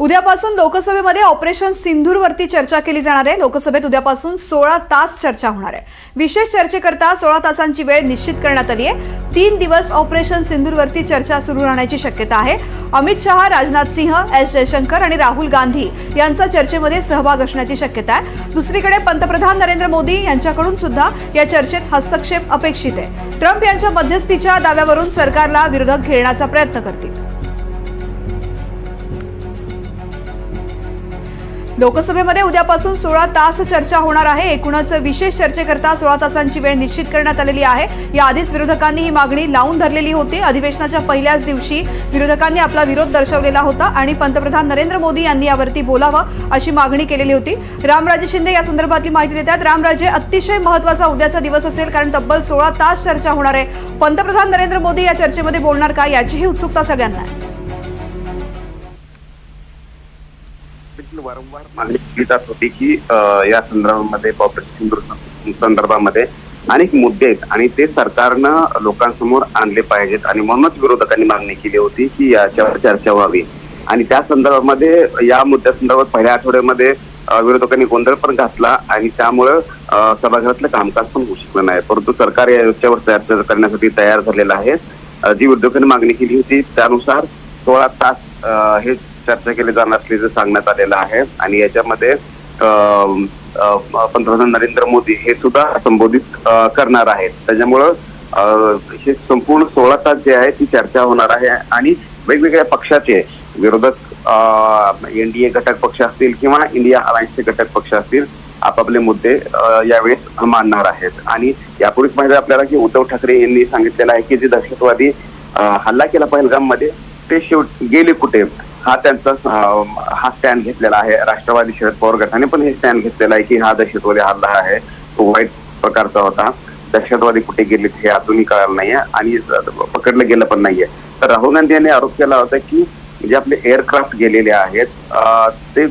उद्यापासून लोकसभेमध्ये ऑपरेशन सिंधूरवरती चर्चा केली जाणार आहे। लोकसभेत उद्यापासून 16 तास चर्चा होणार आहे। विशेष चर्चेकरता 16 तासांची वेळ निश्चित करण्यात आली आहे। 3 दिवस ऑपरेशन सिंधूरवरती चर्चा सुरू राहण्याची शक्यता आहे। अमित शहा, राजनाथ सिंह, एस जयशंकर आणि राहुल गांधी यांचा चर्चेमध्ये सहभाग असण्याची शक्यता आहे। दुसरीकडे पंतप्रधान नरेंद्र मोदी यांच्याकडून सुद्धा या चर्चेत हस्तक्षेप अपेक्षित आहे। ट्रम्प यांच्या मध्यस्थीच्या दाव्यावरून सरकारला विरोधक घेरण्याचा प्रयत्न करतील। लोकसभेमध्ये उद्यापासून 16 तास चर्चा होणार आहे। एकूणच विशेष चर्चेकरता 16 तासांची वेळ निश्चित करण्यात आलेली आहे। याआधीच विरोधकांनी ही मागणी लावून धरलेली होती। अधिवेशनाच्या पहिल्याच दिवशी विरोधकांनी आपला विरोध दर्शवलेला होता आणि पंतप्रधान नरेंद्र मोदी यांनी यावरती बोलावं अशी मागणी केलेली होती। रामराजे शिंदे या संदर्भातली माहिती देतात। रामराजे, अतिशय महत्त्वाचा उद्याचा दिवस असेल, कारण तब्बल 16 तास चर्चा होणार आहे। पंतप्रधान नरेंद्र मोदी या चर्चेमध्ये बोलणार का, याचीही उत्सुकता सगळ्यांना आहे। वारंवार मागणी केली जात होती की या संदर्भामध्ये ऑपरेशन सिंधूर संदर्भामध्ये अनेक मुद्दे आहेत आणि ते सरकारनं लोकांसमोर आणले पाहिजेत आणि म्हणूनच विरोधकांनी मागणी केली होती की याच्यावर चर्चा व्हावी। आणि त्या संदर्भामध्ये या मुद्द्यासंदर्भात पहिल्या आठवड्यामध्ये विरोधकांनी गोंधळ पण घातला आणि त्यामुळं सभागृहातलं कामकाज पण होऊ शकलं नाही। परंतु सरकार याच्यावर चर्चा करण्यासाठी तयार झालेलं आहे। जी विरोधकांनी मागणी केली होती त्यानुसार 16 तास हे चर्चा केली जाणार असल्याचं सांगण्यात आलेलं आहे आणि याच्यामध्ये पंतप्रधान नरेंद्र मोदी हे सुद्धा संबोधित करणार आहेत। त्याच्यामुळं हे संपूर्ण 16 तास जे आहे ती चर्चा होणार आहे आणि वेगवेगळ्या पक्षाचे विरोधक एनडीए घटक पक्ष असतील किंवा इंडिया अलायन्सचे घटक पक्ष असतील आपापले मुद्दे यावेळेस मांडणार आहेत। आणि यापूर्वीच माहिती आपल्याला की उद्धव ठाकरे यांनी सांगितलेलं आहे की जे दहशतवादी हल्ला केला पहलगाममध्ये ते गेले कुठे, हा त्यांचा स्टँड घेतलेला आहे। राष्ट्रवादी शरद पवार गटाने पण हे स्टँड घेतलेला आहे की हा दहशतवादी हल्ला आहे तो वाईट प्रकारचा होता। दहशतवादी कुठे गेले हे अजूनही कळलं नाहीये आणि पकडलं गेलं पण नाहीये। तर राहुल गांधी यांनी आरोप केला होता की जे आपले एअरक्राफ्ट गेलेले आहेत ते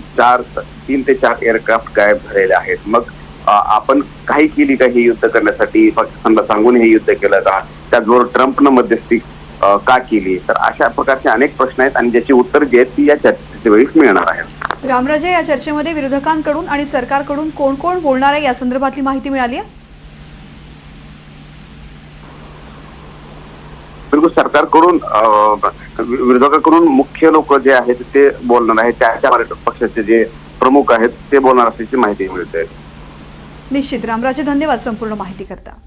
3 ते 4 एअरक्राफ्ट गायब झालेले आहेत। मग आपण काही केली का हे युद्ध करण्यासाठी, पाकिस्तानला सांगून हे युद्ध केलं का, त्याचबरोबर ट्रम्पनं मध्यस्थी का केली। तर अशा प्रकारचे अनेक प्रश्न आहेत आणि ज्याची उत्तर जे आहेत ती या चर्चेच्या वेळी मिळणार आहेत। रामराजे, या चर्चेमध्ये विरोधकांकडून आणि सरकारकडून कोण कोण बोलणार आहे या संदर्भातली माहिती मिळाली आहे? बिलकुल, सरकारकडून विरोधकांकडून मुख्य लोक जे आहेत ते बोलणार आहेत। त्या पक्षाचे जे प्रमुख आहेत ते बोलणार असल्याची माहिती मिळते। निश्चित रामराजे, धन्यवाद संपूर्ण माहिती करता।